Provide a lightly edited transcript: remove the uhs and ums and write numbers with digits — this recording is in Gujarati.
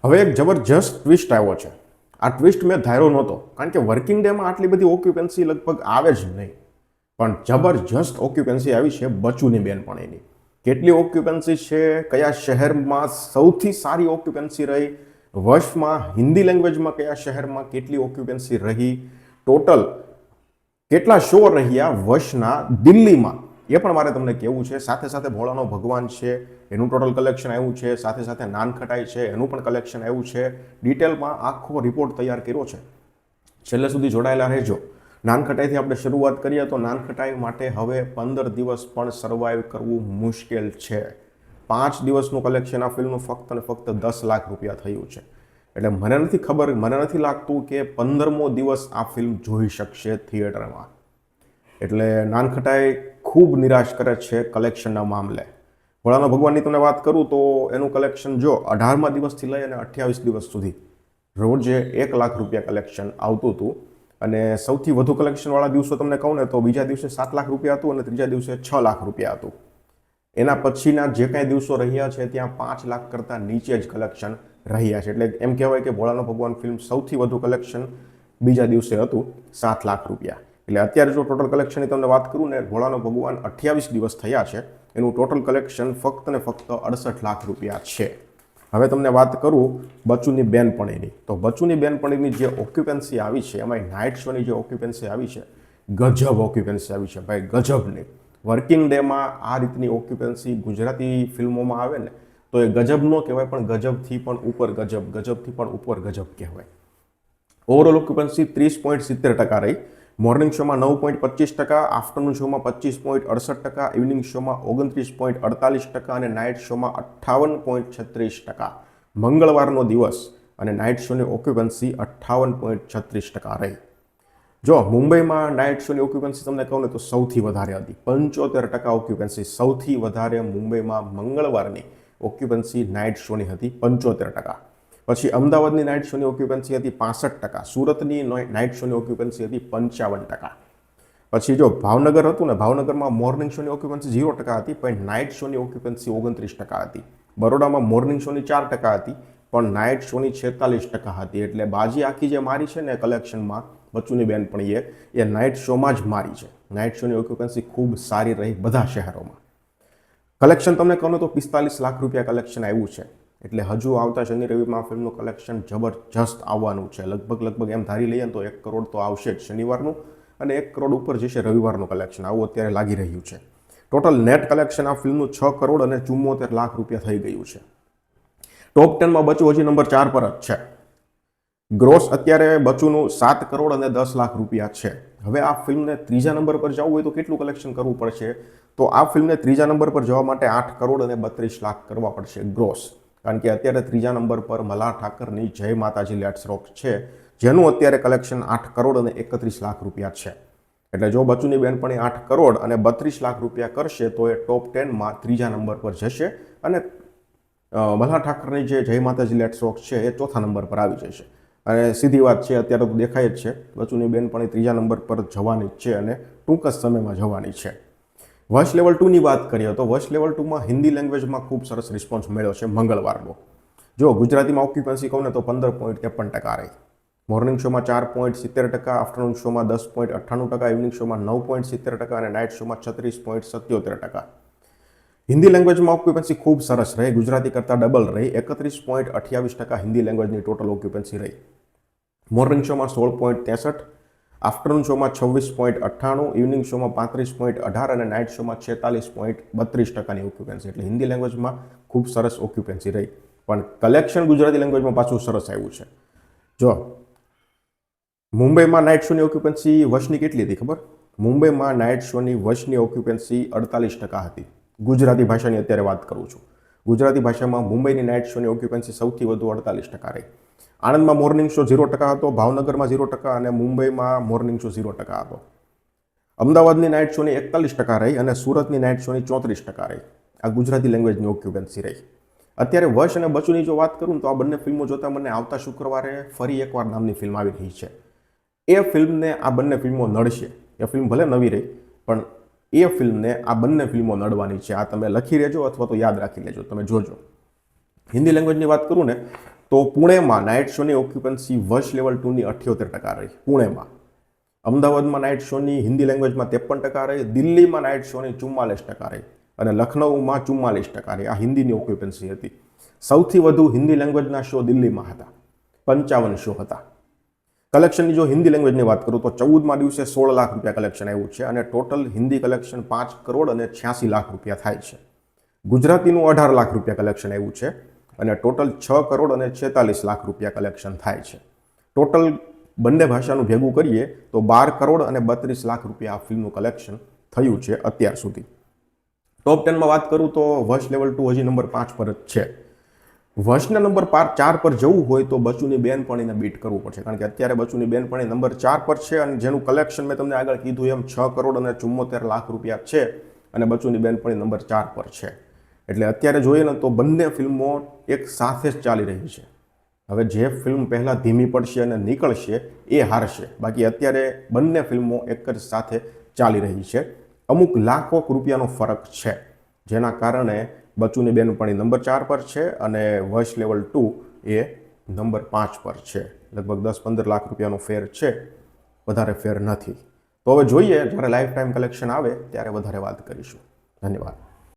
હવે એક જબરજસ્ત ટ્વિસ્ટ આવ્યો છે. આ ટ્વિસ્ટ મેં ધાર્યો નહોતો, કારણ કે વર્કિંગ ડેમાં આટલી બધી ઓક્યુપન્સી લગભગ આવે જ નહીં. પણ જબરજસ્ત ઓક્યુપન્સી આવી છે બચુની બેનપણીની. કેટલી ઓક્યુપન્સી છે, કયા શહેરમાં સૌથી સારી ઓક્યુપન્સી રહી, વર્ષમાં હિન્દી લેંગ્વેજમાં કયા શહેરમાં કેટલી ઓક્યુપન્સી રહી, ટોટલ કેટલા શો રહ્યા વર્ષના દિલ્હીમાં, એ પણ મારે તમને કહેવું છે. સાથે સાથે ભોળાનો ભગવાન છે એનું ટોટલ કલેક્શન આવ્યું છે, સાથે સાથે નાનખટાઈ છે એનું પણ કલેક્શન આવ્યું છે. ડિટેલમાં આખો રિપોર્ટ તૈયાર કર્યો છે, છેલ્લે સુધી જોડાયેલા રહેજો. નાનખટાઈથી આપણે શરૂઆત કરીએ તો નાનખટાઈ માટે હવે 15 દિવસ પણ સર્વાઈવ કરવું મુશ્કેલ છે. 5 દિવસનું કલેક્શન આ ફિલ્મનું ફક્ત અને ફક્ત 10 લાખ રૂપિયા થયું છે. એટલે મને નથી ખબર, મને નથી લાગતું કે 15મો દિવસ આ ફિલ્મ જોઈ શકશે થિયેટરમાં. એટલે નાનખટાઈ ખૂબ નિરાશ કરે છે કલેક્શનના મામલે. ભોળાના ભગવાનની તમને વાત કરું તો એનું કલેક્શન જો 18મા દિવસથી લઈ અને 28 દિવસ સુધી રોજે 1 લાખ રૂપિયા કલેક્શન આવતું હતું. અને સૌથી વધુ કલેક્શનવાળા દિવસો તમને કહું ને તો બીજા દિવસે 7 લાખ રૂપિયા હતું અને ત્રીજા દિવસે 6 લાખ રૂપિયા હતું. એના પછીના જે કાંઈ દિવસો રહ્યા છે ત્યાં 5 લાખ કરતાં નીચે જ કલેક્શન રહ્યા છે. એટલે એમ કહેવાય કે ભોળાનો ભગવાન ફિલ્મ સૌથી વધુ કલેક્શન બીજા દિવસે હતું 7 લાખ રૂપિયા. એટલે અત્યારે જો ટોટલ કલેક્શનની તમને વાત કરું ને, ભોળાનો ભગવાન 28 દિવસ થયા છે, એનું ટોટલ કલેક્શન ફક્ત ને ફક્ત 68 લાખ રૂપિયા છે. હવે તમને વાત કરું બચુની બેનપણીની, તો બચુની બેનપણીની જે ઓક્યુપન્સી આવી છે એમાં નાઇટ શોની જે ઓક્યુપન્સી આવી છે, ગજબ ઓક્યુપન્સી આવી છે ભાઈ, ગજબની. વર્કિંગ ડેમાં આ રીતની ઓક્યુપન્સી ગુજરાતી ફિલ્મોમાં આવે ને તો એ ગજબ ન કહેવાય, પણ ગજબથી પણ ઉપર ગજબ, ગજબથી પણ ઉપર ગજબ કહેવાય. ઓવરઓલ ઓક્યુપન્સી 30.70% રહી. મોર્નિંગ શોમાં 9.25%, આફ્ટરનૂન શોમાં 25.68%, ઇવનિંગ શોમાં 29.48% અને નાઇટ શોમાં 58.36%. મંગળવારનો દિવસ અને નાઇટ શોની ઓક્યુપન્સી 58.36% રહી. જો મુંબઈમાં નાઇટ શોની ઓક્યુપન્સી તમને કહું ને તો સૌથી વધારે હતી, 75% ઓક્યુપન્સી સૌથી વધારે મુંબઈમાં મંગળવારની ઓક્યુપન્સી નાઇટ શોની હતી 75%. પછી અમદાવાદની નાઇટ શોની ઓક્યુપન્સી હતી 65%, સુરતની નાઇટ શોની ઓક્યુપન્સી હતી 55%. પછી જો ભાવનગર હતું ને, ભાવનગરમાં મોર્નિંગ શોની ઓક્યુપન્સી 0% હતી, પણ નાઇટ શોની ઓક્યુપન્સી 29% હતી. બરોડામાં મોર્નિંગ શોની 4% હતી, પણ નાઇટ શોની 46% હતી. એટલે બાજી આખી જે મારી છે ને કલેક્શનમાં બચુની બેનપણીએ, એ નાઇટ શોમાં જ મારી છે. નાઇટ શોની ઓક્યુપન્સી ખૂબ સારી રહી બધા શહેરોમાં. કલેક્શન તમને કહું તો 45 લાખ રૂપિયા કલેક્શન આવ્યું છે. એટલે હજુ આવતા શનિ રવિમાં ફિલ્મનું કલેક્શન જબરજસ્ત આવવાનું છે. લગભગ એમ ધારી લઈએ તો 1 કરોડ તો આવશે જ શનિવારનું, અને 1 કરોડ ઉપર જશે રવિવારનું કલેક્શન, આવું અત્યારે લાગી રહ્યું છે. ટોટલ નેટ કલેક્શન આ ફિલ્મનું 6 કરોડ અને 74 લાખ રૂપિયા થઈ ગયું છે. ટોપ 10માં બચુ હજી નંબર 4 પર જ છે. ગ્રોસ અત્યારે બચુનું 7 કરોડ અને 10 લાખ રૂપિયા છે. હવે આ ફિલ્મને ત્રીજા નંબર પર જવું હોય તો કેટલું કલેક્શન કરવું પડશે? તો આ ફિલ્મને ત્રીજા નંબર પર જવા માટે 8 કરોડ અને 32 લાખ કરવા પડશે ગ્રોસ. કારણ કે અત્યારે ત્રીજા નંબર પર મલ્હાર ઠાકરની જય માતાજી લેટ્સ રોક છે, જેનું અત્યારે કલેક્શન 8 કરોડ અને 31 લાખ રૂપિયા છે. એટલે જો બચુની બેનપણી 8 કરોડ અને 32 લાખ રૂપિયા કરશે તો એ ટોપ 10માં ત્રીજા નંબર પર જશે, અને મલ્હાર ઠાકરની જે જય માતાજી લેટ્સ રોક છે એ ચોથા નંબર પર આવી જશે. અને સીધી વાત છે, અત્યારે તો દેખાય જ છે બચુની બેનપણી ત્રીજા નંબર પર જવાની જ છે અને ટૂંક જ સમયમાં જવાની છે. વોઇસ લેવલ 2ની વાત કરીએ તો વોઇસ લેવલ 2માં હિન્દી લેંગ્વેજમાં ખૂબ સરસ રિસ્પોન્સ મળ્યો છે મંગળવારનો. જો ગુજરાતીમાં ઓક્યુપન્સી કહું ને તો 15.53% રહી. મોર્નિંગ શોમાં 4.70%, આફ્ટરનૂન શોમાં 10.98%, ઇવનિંગ શોમાં 9.70% અને નાઇટ શોમાં 36.77%. હિન્દી લેંગ્વેજમાં ઓક્યુપન્સી ખૂબ સરસ રહી, ગુજરાતી કરતાં ડબલ રહી. 31.28% હિન્દી લેંગ્વેજની ટોટલ ઓક્યુપન્સી રહી. મોર્નિંગ શોમાં 16.63%, આફ્ટરનૂન શોમાં 26.98%, ઇવનિંગ શોમાં 35.18% અને નાઇટ શોમાં 46.32%ની ઓક્યુપન્સી. એટલે હિન્દી લેંગ્વેજમાં ખૂબ સરસ ઓક્યુપન્સી રહી. પણ કલેક્શન ગુજરાતી લેંગ્વેજમાં પાછું સરસ આવ્યું છે. જો મુંબઈમાં નાઇટ શોની ઓક્યુપન્સી વર્ષની કેટલી હતી ખબર? મુંબઈમાં નાઇટ શોની વર્ષની ઓક્યુપન્સી 48% હતી. ગુજરાતી ભાષાની અત્યારે વાત કરું છું. ગુજરાતી ભાષામાં મુંબઈની નાઇટ શોની ઓક્યુપન્સી સૌથી વધુ 48% રહી. આણંદમાં મોર્નિંગ શો 0% હતો, ભાવનગરમાં 0% અને મુંબઈમાં મોર્નિંગ શો 0% હતો. અમદાવાદની નાઇટ શોની 41% રહી અને સુરતની નાઇટ શોની 34% રહી. આ ગુજરાતી લેંગ્વેજની ઓક્યુપન્સી રહી. અત્યારે વશ અને બચુની જો વાત કરું તો આ બંને ફિલ્મો જોતા મને આવતા શુક્રવારે ફરી એકવાર નામની ફિલ્મ આવી રહી છે. એ ફિલ્મને આ બંને ફિલ્મો નડશે. એ ફિલ્મ ભલે નવી રહી, પણ એ ફિલ્મને આ બંને ફિલ્મો નડવાની છે. આ તમે લખી લેજો અથવા તો યાદ રાખી લેજો, તમે જોજો. હિન્દી લેંગ્વેજની વાત કરું ને તો પુણેમાં નાઇટ શોની ઓક્યુપન્સી વર્ષ લેવલ 2ની 78% રહી પુણેમાં. અમદાવાદમાં નાઇટ શોની હિન્દી લેંગ્વેજમાં 53% રહી, દિલ્હીમાં નાઇટ શોની 44% રહી અને લખનઉમાં 44% રહી. આ હિન્દીની ઓક્યુપન્સી હતી. સૌથી વધુ હિન્દી લેંગ્વેજના શો દિલ્હીમાં હતા, 55 શો હતા. કલેક્શનની જો હિન્દી લેંગ્વેજની વાત કરું તો 14મા દિવસે 16 લાખ રૂપિયા કલેક્શન આવ્યું છે અને ટોટલ હિન્દી કલેક્શન 5 કરોડ અને 86 લાખ રૂપિયા થાય છે. ગુજરાતીનું 18 લાખ રૂપિયા કલેક્શન આવ્યું છે અને ટોટલ 6 કરોડ અને 46 લાખ રૂપિયા કલેક્શન થાય છે. ટોટલ બંને ભાષાનું ભેગું કરીએ તો 12 કરોડ અને 32 લાખ રૂપિયા આ ફિલ્મનું કલેક્શન થયું છે અત્યાર સુધી. ટોપ 10માં વાત કરું તો વર્ષ લેવલ 2 હજી નંબર 5 પર જ છે. વર્ષના નંબર 4 પર જવું હોય તો બચુની બેનપણીને બીટ કરવું પડશે, કારણ કે અત્યારે બચુની બેનપણી નંબર 4 પર છે અને જેનું કલેક્શન મેં તમને આગળ કીધું એમ 6 કરોડ અને 74 લાખ રૂપિયા છે અને બચુની બેનપણી નંબર 4 પર છે. એટલે અત્યારે જોઈએ ને તો બંને ફિલ્મો એક સાથે જ ચાલી રહી છે. હવે જે ફિલ્મ પહેલાં ધીમી પડશે અને નીકળશે એ હારશે, બાકી અત્યારે બંને ફિલ્મો એક જ સાથે ચાલી રહી છે. અમુક લાખો રૂપિયાનો ફરક છે, જેના કારણે બચુની બેનપણી નંબર 4 પર છે અને વર્ષ લેવલ 2 એ નંબર 5 પર છે. લગભગ 10-15 લાખ રૂપિયાનો ફેર છે, વધારે ફેર નથી. તો હવે જોઈએ જ્યારે લાઈફ ટાઈમ કલેક્શન આવે ત્યારે વધારે વાત કરીશું. ધન્યવાદ.